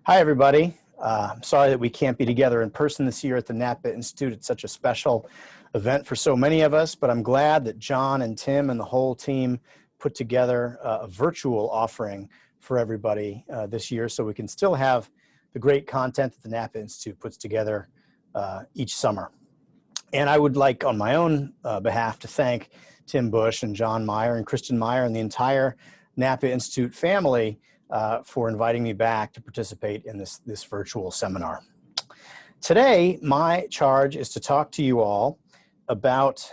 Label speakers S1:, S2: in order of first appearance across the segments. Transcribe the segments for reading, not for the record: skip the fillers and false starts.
S1: Hi, everybody. I'm sorry that we can't be together in person this year at the Napa Institute. It's such a special event for so many of us, but I'm glad that John and Tim and the whole team put together a virtual offering for everybody this year so we can still have the great content that the Napa Institute puts together each summer. And I would like, on my own behalf, to thank Tim Bush and John Meyer and Kristen Meyer and the entire Napa Institute family for inviting me back to participate in this virtual seminar. Today, my charge is to talk to you all about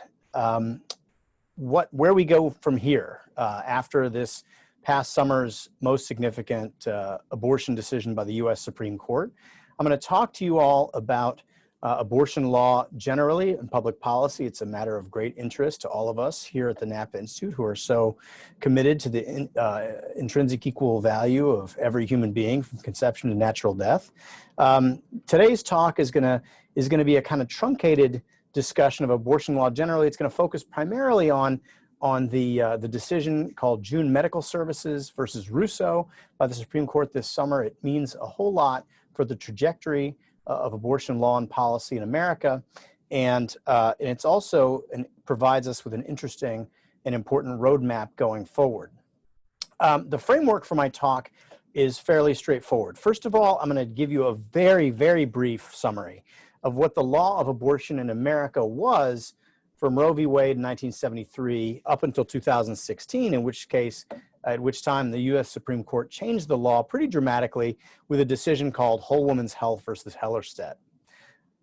S1: where we go from here after this past summer's most significant abortion decision by the U.S. Supreme Court. I'm going to talk to you all about abortion law generally and public policy. It's a matter of great interest to all of us here at the Napa Institute who are so committed to the intrinsic equal value of every human being from conception to natural death. Today's talk is going to be a kind of truncated discussion of abortion law generally. It's going to focus primarily on the decision called June Medical Services versus Russo by the Supreme Court this summer. It means a whole lot for the trajectory of abortion law and policy in America, and it's also provides us with an interesting and important roadmap going forward. The framework for my talk is fairly straightforward. First of all, I'm going to give you a very, very brief summary of what the law of abortion in America was from Roe v. Wade in 1973 up until 2016, at which time the U.S. Supreme Court changed the law pretty dramatically with a decision called Whole Woman's Health versus Hellerstedt.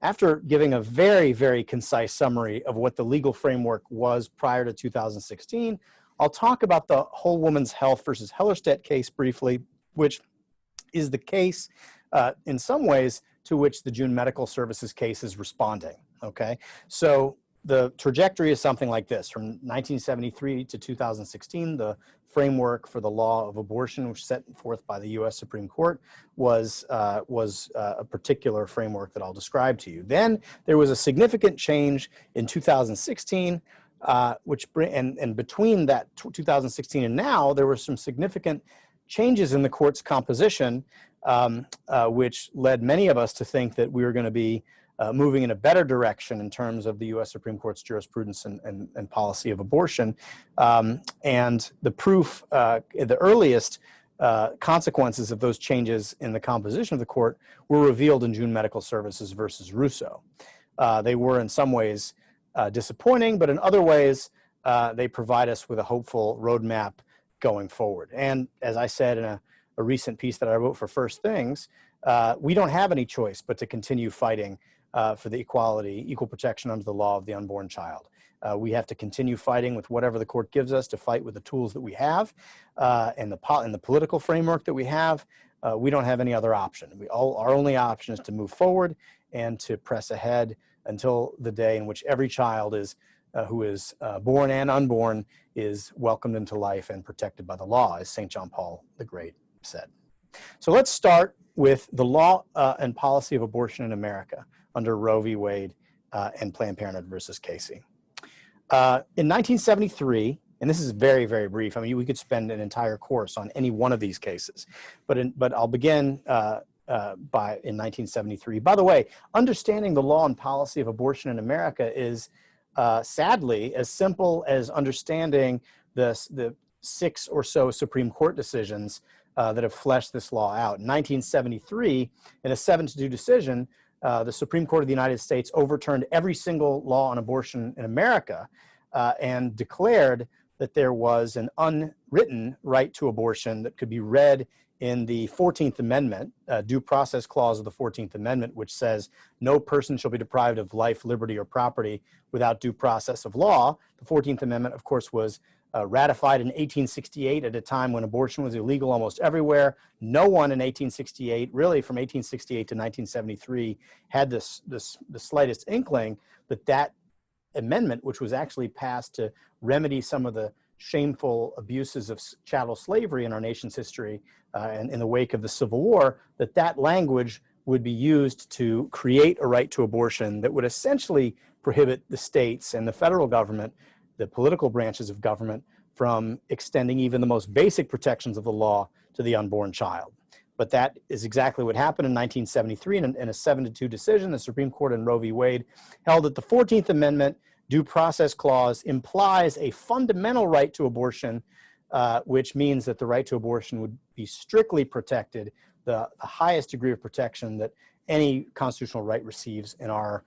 S1: After giving a very, very concise summary of what the legal framework was prior to 2016, I'll talk about the Whole Woman's Health versus Hellerstedt case briefly, which is the case in some ways to which the June Medical Services case is responding, okay? So the trajectory is something like this. From 1973 to 2016, the framework for the law of abortion, which set forth by the U.S. Supreme Court, was a particular framework that I'll describe to you. Then there was a significant change in 2016, and between that 2016 and now, there were some significant changes in the court's composition, which led many of us to think that we were going to be moving in a better direction in terms of the U.S. Supreme Court's jurisprudence and policy of abortion. And the proof, the earliest consequences of those changes in the composition of the court were revealed in June Medical Services versus Russo. They were in some ways disappointing, but in other ways, they provide us with a hopeful roadmap going forward. And as I said in a recent piece that I wrote for First Things, we don't have any choice but to continue fighting for the equal protection under the law of the unborn child. We have to continue fighting with whatever the court gives us to fight with the tools that we have and the political framework that we have. We don't have any other option. Our only option is to move forward and to press ahead until the day in which every child who is born and unborn is welcomed into life and protected by the law, as St. John Paul the Great said. So let's start with the law and policy of abortion in America under Roe v. Wade and Planned Parenthood versus Casey. In 1973, and this is very, very brief. I mean, we could spend an entire course on any one of these cases, but I'll begin in 1973. By the way, understanding the law and policy of abortion in America is sadly as simple as understanding the 6 or so Supreme Court decisions that have fleshed this law out. In 1973, in a 7-2 decision, the Supreme Court of the United States overturned every single law on abortion in America and declared that there was an unwritten right to abortion that could be read in the 14th Amendment, due process clause of the 14th Amendment, which says no person shall be deprived of life, liberty, or property without due process of law. The 14th Amendment, of course, was ratified in 1868 at a time when abortion was illegal almost everywhere. No one in 1868, really from 1868 to 1973, had the slightest inkling that that amendment, which was actually passed to remedy some of the shameful abuses of chattel slavery in our nation's history and in the wake of the Civil War, that language would be used to create a right to abortion that would essentially prohibit the states and the federal government, the political branches of government, from extending even the most basic protections of the law to the unborn child. but that is exactly what happened in 1973 in a 7-2 decision. The Supreme Court in Roe v. Wade held that the 14th Amendment due process clause implies a fundamental right to abortion, which means that the right to abortion would be strictly protected, the highest degree of protection that any constitutional right receives in our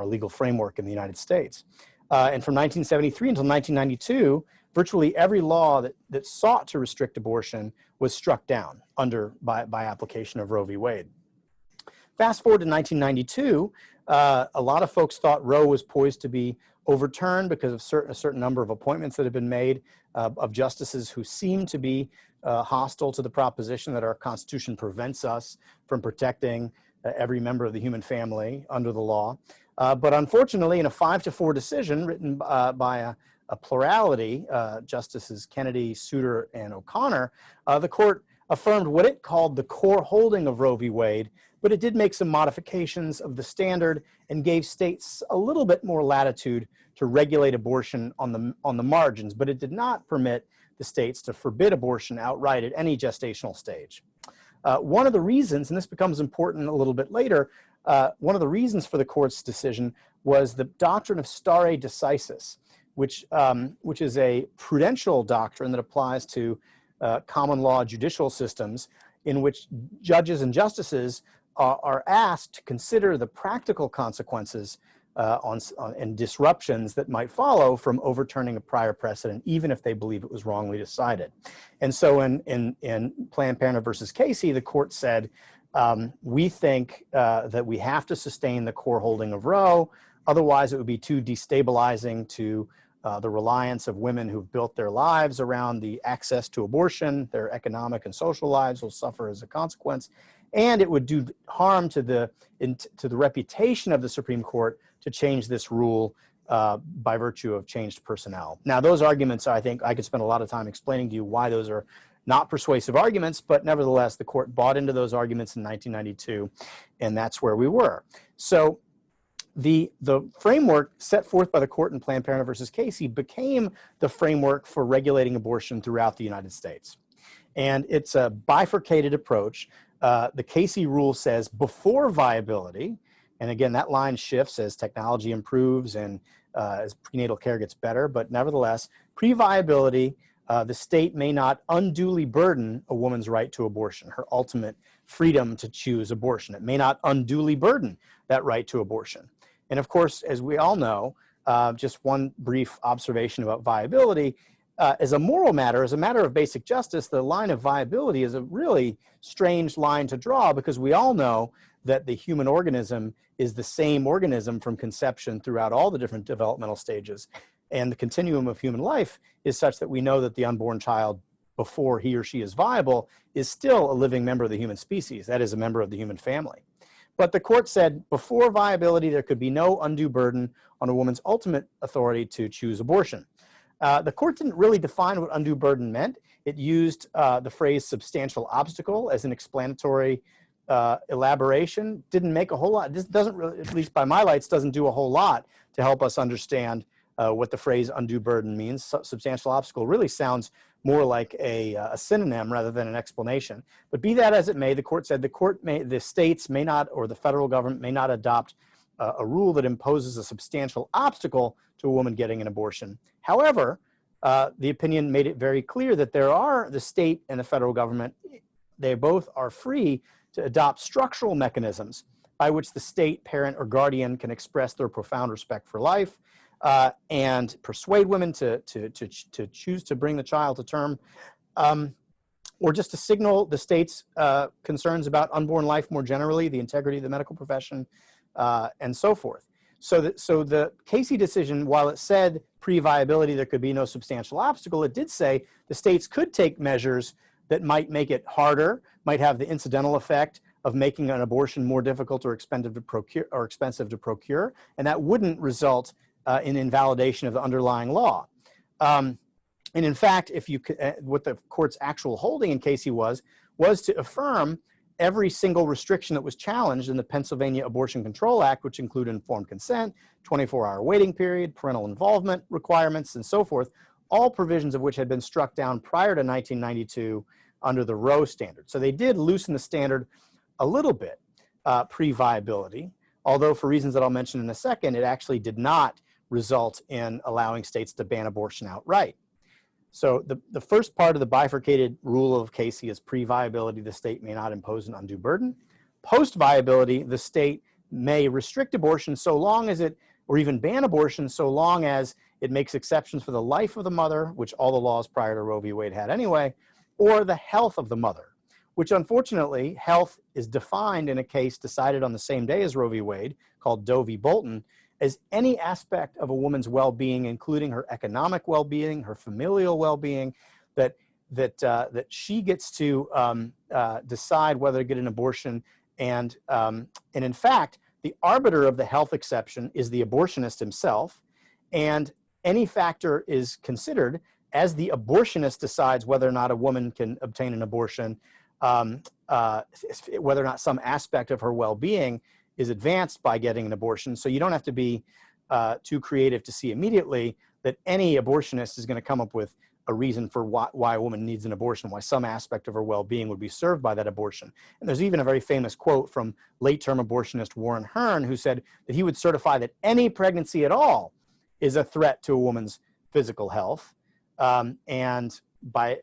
S1: legal framework in the United States. And from 1973 until 1992, virtually every law that sought to restrict abortion was struck down by application of Roe v. Wade. Fast forward to 1992, a lot of folks thought Roe was poised to be overturned because of a certain number of appointments that had been made of justices who seemed to be hostile to the proposition that our Constitution prevents us from protecting every member of the human family under the law. But unfortunately, in a 5-4 decision written by a plurality, Justices Kennedy, Souter, and O'Connor, the court affirmed what it called the core holding of Roe v. Wade, but it did make some modifications of the standard and gave states a little bit more latitude to regulate abortion on the margins, but it did not permit the states to forbid abortion outright at any gestational stage. One of the reasons, and this becomes important a little bit later, one of the reasons for the court's decision was the doctrine of Starry Decisis, which is a prudential doctrine that applies to common law judicial systems in which judges and justices are asked to consider the practical consequences and disruptions that might follow from overturning a prior precedent, even if they believe it was wrongly decided. And so in Planned Parenthood versus Casey, the court said, we think that we have to sustain the core holding of Roe, otherwise it would be too destabilizing to the reliance of women who've built their lives around the access to abortion. Their economic and social lives will suffer as a consequence, and it would do harm to the reputation of the Supreme Court to change this rule by virtue of changed personnel. Now, those arguments, I think I could spend a lot of time explaining to you why those are not persuasive arguments, but nevertheless, the court bought into those arguments in 1992, and that's where we were. So the framework set forth by the court in Planned Parenthood versus Casey became the framework for regulating abortion throughout the United States. And it's a bifurcated approach. The Casey rule says before viability, and again, that line shifts as technology improves and as prenatal care gets better, but nevertheless, pre-viability, the state may not unduly burden a woman's right to abortion, her ultimate freedom to choose abortion. It may not unduly burden that right to abortion. And of course, as we all know, just one brief observation about viability, as a moral matter, as a matter of basic justice, the line of viability is a really strange line to draw because we all know that the human organism is the same organism from conception throughout all the different developmental stages. And the continuum of human life is such that we know that the unborn child, before he or she is viable, is still a living member of the human species. That is, a member of the human family. But the court said before viability, there could be no undue burden on a woman's ultimate authority to choose abortion. The court didn't really define what undue burden meant. It used the phrase substantial obstacle as an explanatory elaboration. Didn't make a whole lot. This doesn't really, at least by my lights, doesn't do a whole lot to help us understand what the phrase undue burden means. Substantial obstacle really sounds more like a synonym rather than an explanation. But be that as it may, the court said the states may not, or the federal government may not adopt a rule that imposes a substantial obstacle to a woman getting an abortion. However, the opinion made it very clear that the state and the federal government, they both are free to adopt structural mechanisms by which the state, parent, or guardian can express their profound respect for life and persuade women to choose to bring the child to term, or just to signal the state's concerns about unborn life more generally, the integrity of the medical profession, and so forth. So the Casey decision, while it said pre-viability there could be no substantial obstacle, it did say the states could take measures that might make it harder, might have the incidental effect of making an abortion more difficult or expensive to procure, and that wouldn't result in invalidation of the underlying law. And in fact, what the court's actual holding in Casey was to affirm every single restriction that was challenged in the Pennsylvania Abortion Control Act, which include informed consent, 24-hour waiting period, parental involvement requirements, and so forth, all provisions of which had been struck down prior to 1992 under the Roe standard. So they did loosen the standard a little bit pre-viability, although for reasons that I'll mention in a second, it actually did not result in allowing states to ban abortion outright. So the first part of the bifurcated rule of Casey is pre-viability, the state may not impose an undue burden. Post-viability, the state may restrict abortion so long as it, or even ban abortion so long as it makes exceptions for the life of the mother, which all the laws prior to Roe v. Wade had anyway, or the health of the mother, which unfortunately, health is defined in a case decided on the same day as Roe v. Wade called Doe v. Bolton as any aspect of a woman's well-being, including her economic well-being, her familial well-being, that she gets to decide whether to get an abortion. And in fact, the arbiter of the health exception is the abortionist himself, and any factor is considered as the abortionist decides whether or not a woman can obtain an abortion, whether or not some aspect of her well-being is advanced by getting an abortion. So you don't have to be too creative to see immediately that any abortionist is going to come up with a reason for why a woman needs an abortion, why some aspect of her well-being would be served by that abortion. And there's even a very famous quote from late-term abortionist Warren Hearn, who said that he would certify that any pregnancy at all is a threat to a woman's physical health, and by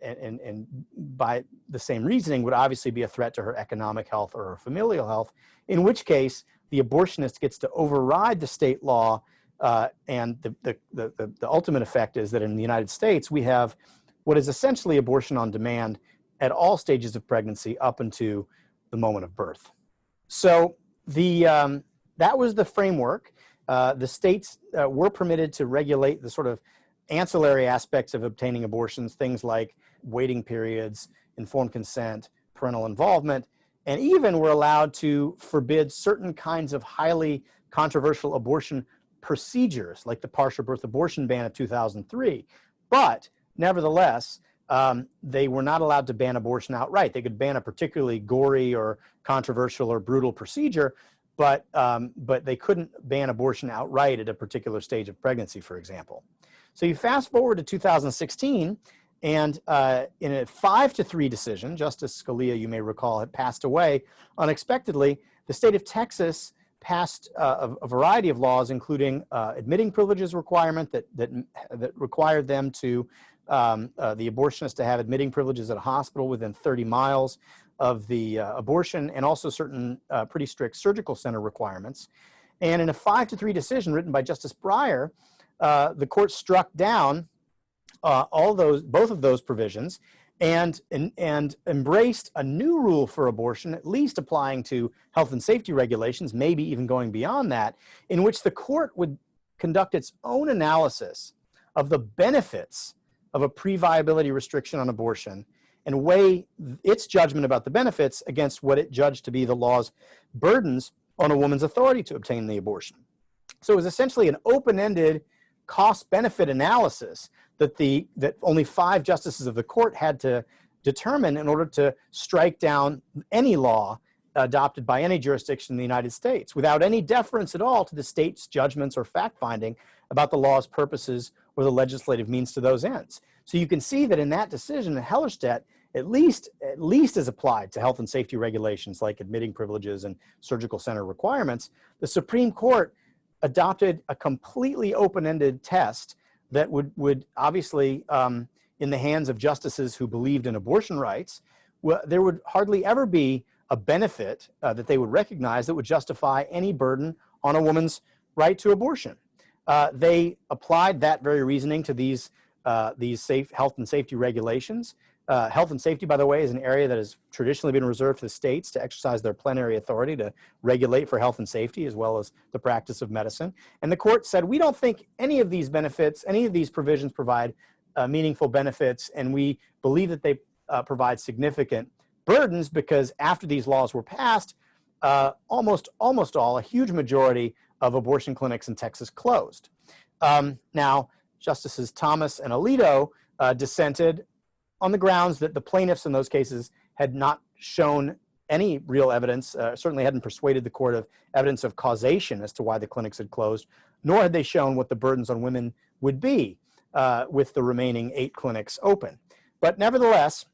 S1: the same reasoning would obviously be a threat to her economic health or her familial health, in which case the abortionist gets to override the state law. And the ultimate effect is that in the United States, we have what is essentially abortion on demand at all stages of pregnancy up into the moment of birth. So that was the framework. The states were permitted to regulate the sort of ancillary aspects of obtaining abortions, things like waiting periods, informed consent, parental involvement, and even were allowed to forbid certain kinds of highly controversial abortion procedures, like the partial birth abortion ban of 2003. But nevertheless, they were not allowed to ban abortion outright. They could ban a particularly gory or controversial or brutal procedure, but they couldn't ban abortion outright at a particular stage of pregnancy, for example. So you fast forward to 2016, and in a 5-3 decision, Justice Scalia, you may recall, had passed away unexpectedly. The state of Texas passed a variety of laws, including admitting privileges requirement that required them to, the abortionist to have admitting privileges at a hospital within 30 miles of the abortion, and also certain pretty strict surgical center requirements. And in a 5-3 decision written by Justice Breyer, the court struck down both of those provisions and embraced a new rule for abortion, at least applying to health and safety regulations, maybe even going beyond that, in which the court would conduct its own analysis of the benefits of a pre-viability restriction on abortion and weigh its judgment about the benefits against what it judged to be the law's burdens on a woman's authority to obtain the abortion. So it was essentially an open-ended cost-benefit analysis that only 5 justices of the court had to determine in order to strike down any law adopted by any jurisdiction in the United States, without any deference at all to the state's judgments or fact-finding about the law's purposes or the legislative means to those ends. So you can see that in that decision, Hellerstedt at least as applied to health and safety regulations like admitting privileges and surgical center requirements, the Supreme Court adopted a completely open-ended test that would obviously, in the hands of justices who believed in abortion rights, there would hardly ever be a benefit that they would recognize that would justify any burden on a woman's right to abortion. They applied that very reasoning to these safe health and safety regulations. Health and safety, by the way, is an area that has traditionally been reserved for the states to exercise their plenary authority to regulate for health and safety, as well as the practice of medicine. And the court said, we don't think any of these benefits, any of these provisions provide meaningful benefits, and we believe that they provide significant burdens because after these laws were passed, almost all, a huge majority of abortion clinics in Texas closed. Now, Justices Thomas and Alito dissented on the grounds that the plaintiffs in those cases had not shown any real evidence, certainly hadn't persuaded the court of evidence of causation as to why the clinics had closed, nor had they shown what the burdens on women would be with the remaining 8 clinics open. But nevertheless,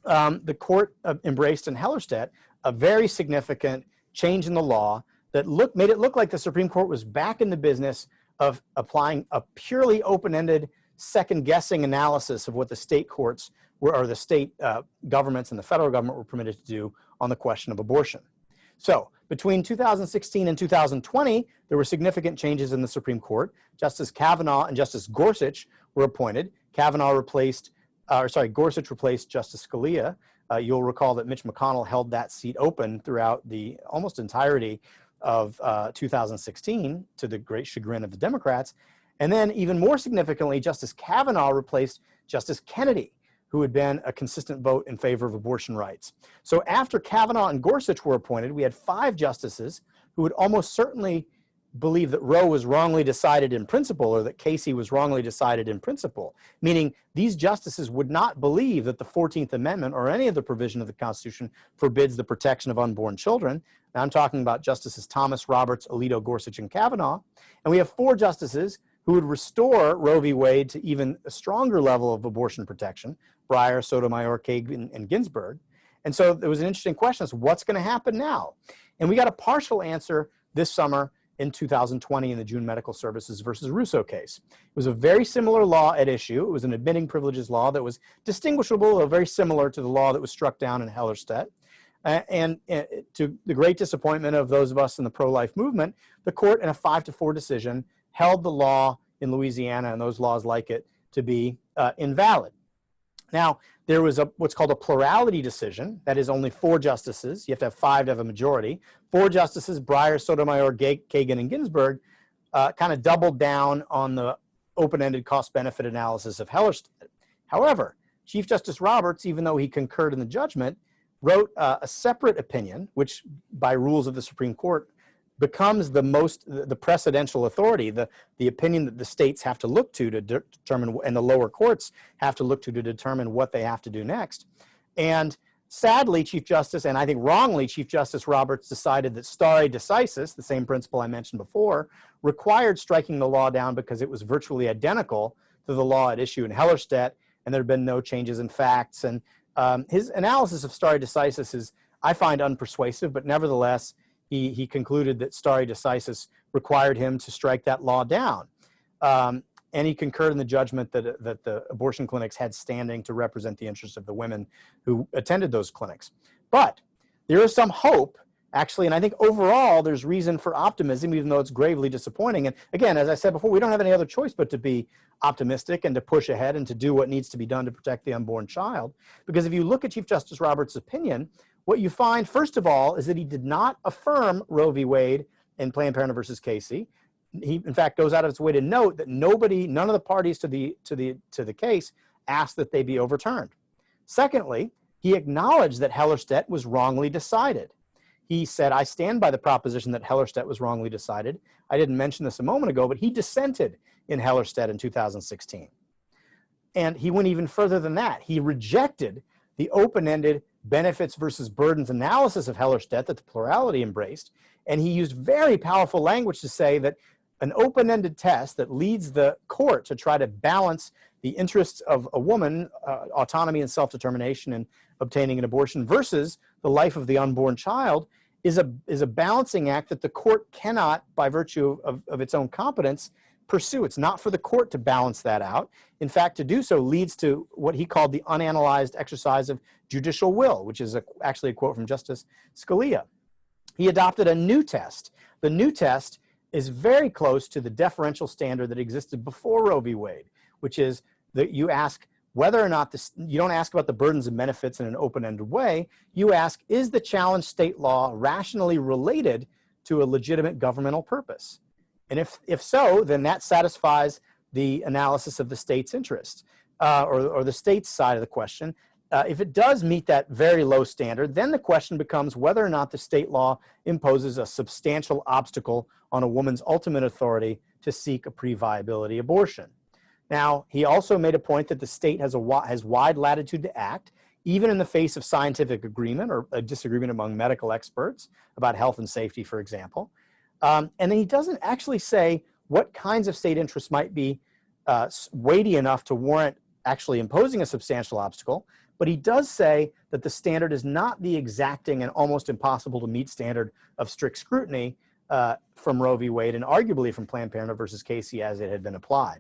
S1: the court embraced in Hellerstedt a very significant change in the law that made it look like the Supreme Court was back in the business of applying a purely open-ended, second-guessing analysis of what the state courts were, or the state governments and the federal government were permitted to do on the question of abortion. So between 2016 and 2020, there were significant changes in the Supreme Court. Justice Kavanaugh and Justice Gorsuch were appointed. Gorsuch replaced Justice Scalia. You'll recall that Mitch McConnell held that seat open throughout the almost entirety of 2016 to the great chagrin of the Democrats. And then even more significantly, Justice Kavanaugh replaced Justice Kennedy, who had been a consistent vote in favor of abortion rights. So after Kavanaugh and Gorsuch were appointed, we had 5 justices who would almost certainly believe that Roe was wrongly decided in principle, or that Casey was wrongly decided in principle, meaning these justices would not believe that the 14th Amendment or any of the provision of the Constitution forbids the protection of unborn children. Now I'm talking about Justices Thomas, Roberts, Alito, Gorsuch, and Kavanaugh. And we have 4 justices who would restore Roe v. Wade to even a stronger level of abortion protection: Breyer, Sotomayor, Kagan, and Ginsburg. And so there was an interesting question as to what's going to happen now. And we got a partial answer this summer in 2020 in the June Medical Services versus Russo case. It was a very similar law at issue. It was an admitting privileges law that was distinguishable, or very similar to the law that was struck down in Hellerstedt. And to the great disappointment of those of us in the pro-life movement, the court in a 5-4 decision held the law in Louisiana and those laws like it to be invalid. Now, there was what's called a plurality decision. That is only 4 justices. You have to have 5 to have a majority. 4 justices, Breyer, Sotomayor, Kagan, and Ginsburg, kind of doubled down on the open-ended cost-benefit analysis of Hellerstedt. However, Chief Justice Roberts, even though he concurred in the judgment, wrote a separate opinion, which by rules of the Supreme Court becomes the precedential authority, the opinion that the states have to look to determine, and the lower courts have to look to determine what they have to do next. And sadly, Chief Justice, and I think wrongly, Chief Justice Roberts decided that Starry Decisis, the same principle I mentioned before, required striking the law down because it was virtually identical to the law at issue in Hellerstedt, and there had been no changes in facts. And his analysis of Starry Decisis is, I find, unpersuasive, but nevertheless, he concluded that Starry Decisis required him to strike that law down. And he concurred in the judgment that the abortion clinics had standing to represent the interests of the women who attended those clinics. But there is some hope, actually, and I think overall there's reason for optimism, even though it's gravely disappointing. And again, as I said before, we don't have any other choice but to be optimistic and to push ahead and to do what needs to be done to protect the unborn child. Because if you look at Chief Justice Roberts' opinion, what you find, first of all, is that he did not affirm Roe v. Wade in Planned Parenthood versus Casey. He, in fact, goes out of his way to note that none of the parties to the case asked that they be overturned. Secondly, he acknowledged that Hellerstedt was wrongly decided. He said, I stand by the proposition that Hellerstedt was wrongly decided. I didn't mention this a moment ago, but he dissented in Hellerstedt in 2016. And he went even further than that. He rejected the open-ended benefits versus burdens analysis of Hellerstedt that the plurality embraced. And he used very powerful language to say that an open-ended test that leads the court to try to balance the interests of a woman, autonomy and self-determination in obtaining an abortion, versus the life of the unborn child is a balancing act that the court cannot, by virtue of its own competence, pursue. It's not for the court to balance that out. In fact, to do so leads to what he called the unanalyzed exercise of judicial will, which is actually a quote from Justice Scalia. He adopted a new test. The new test is very close to the deferential standard that existed before Roe v. Wade, which is that you ask whether or not you don't ask about the burdens and benefits in an open-ended way. You ask, is the challenged state law rationally related to a legitimate governmental purpose? And if so, then that satisfies the analysis of the state's interest or the state's side of the question. If it does meet that very low standard, then the question becomes whether or not the state law imposes a substantial obstacle on a woman's ultimate authority to seek a pre-viability abortion. Now, he also made a point that the state has wide latitude to act, even in the face of scientific agreement or a disagreement among medical experts about health and safety, for example. And then he doesn't actually say what kinds of state interests might be weighty enough to warrant actually imposing a substantial obstacle, but he does say that the standard is not the exacting and almost impossible to meet standard of strict scrutiny from Roe v. Wade and arguably from Planned Parenthood versus Casey as it had been applied.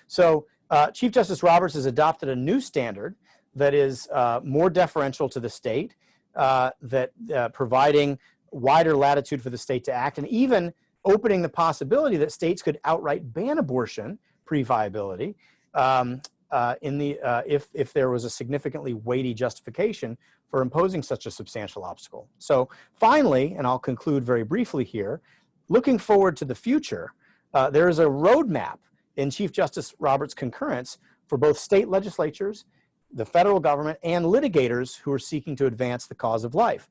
S1: So Chief Justice Roberts has adopted a new standard that is more deferential to the state, providing wider latitude for the state to act, and even opening the possibility that states could outright ban abortion pre-viability if there was a significantly weighty justification for imposing such a substantial obstacle. So finally, and I'll conclude very briefly here, looking forward to the future, there is a roadmap in Chief Justice Roberts' concurrence for both state legislatures, the federal government, and litigators who are seeking to advance the cause of life.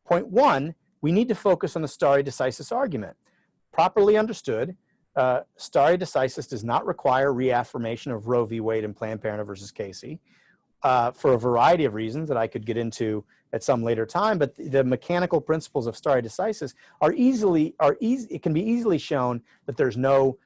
S1: Point one, we need to focus on the stare decisis argument. Properly understood, stare decisis does not require reaffirmation of Roe v. Wade and Planned Parenthood versus Casey for a variety of reasons that I could get into at some later time, but the mechanical principles of stare decisis it can be easily shown that there's no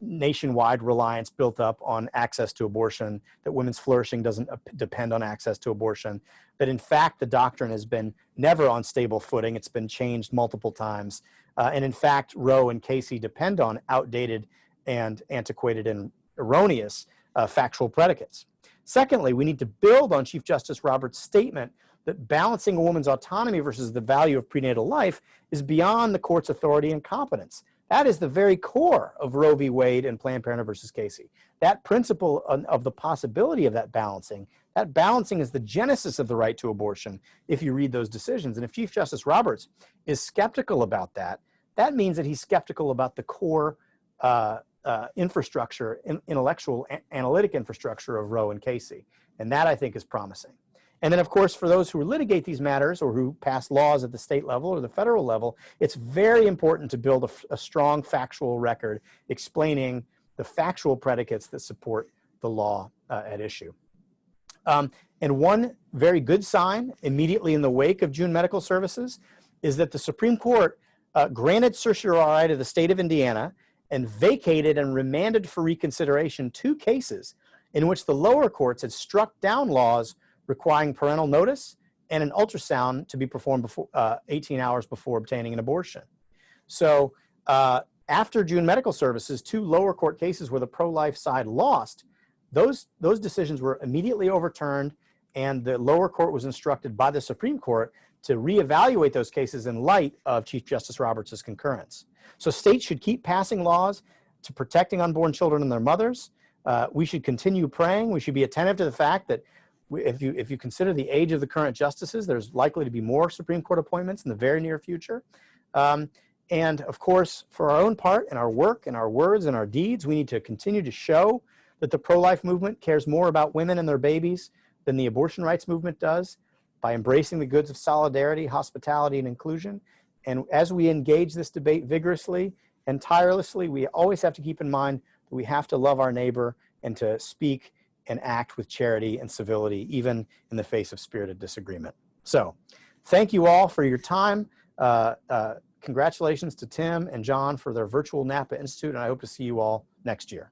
S1: nationwide reliance built up on access to abortion, that women's flourishing doesn't depend on access to abortion, that in fact the doctrine has been never on stable footing, it's been changed multiple times, and in fact Roe and Casey depend on outdated and antiquated and erroneous factual predicates. Secondly, we need to build on Chief Justice Roberts' statement that balancing a woman's autonomy versus the value of prenatal life is beyond the court's authority and competence. That is the very core of Roe v. Wade and Planned Parenthood versus Casey. That principle of the possibility of that balancing is the genesis of the right to abortion if you read those decisions. And if Chief Justice Roberts is skeptical about that, that means that he's skeptical about the core infrastructure, intellectual, analytic infrastructure of Roe and Casey. And that, I think, is promising. And then, of course, for those who litigate these matters or who pass laws at the state level or the federal level, it's very important to build a strong factual record explaining the factual predicates that support the law at issue. And one very good sign immediately in the wake of June Medical Services is that the Supreme Court granted certiorari to the state of Indiana and vacated and remanded for reconsideration 2 cases in which the lower courts had struck down laws requiring parental notice and an ultrasound to be performed before 18 hours before obtaining an abortion. So after June Medical Services, 2 lower court cases where the pro-life side lost, those decisions were immediately overturned, and the lower court was instructed by the Supreme Court to reevaluate those cases in light of Chief Justice Roberts' concurrence. So states should keep passing laws to protecting unborn children and their mothers. We should continue praying. We should be attentive to the fact that if you consider the age of the current justices, there's likely to be more Supreme Court appointments in the very near future. And of course, for our own part, in our work, in our words, and our deeds, we need to continue to show that the pro-life movement cares more about women and their babies than the abortion rights movement does, by embracing the goods of solidarity, hospitality, and inclusion. And as we engage this debate vigorously and tirelessly, we always have to keep in mind that we have to love our neighbor and to speak and act with charity and civility, even in the face of spirited disagreement. So thank you all for your time. Congratulations to Tim and John for their virtual Napa Institute, and I hope to see you all next year.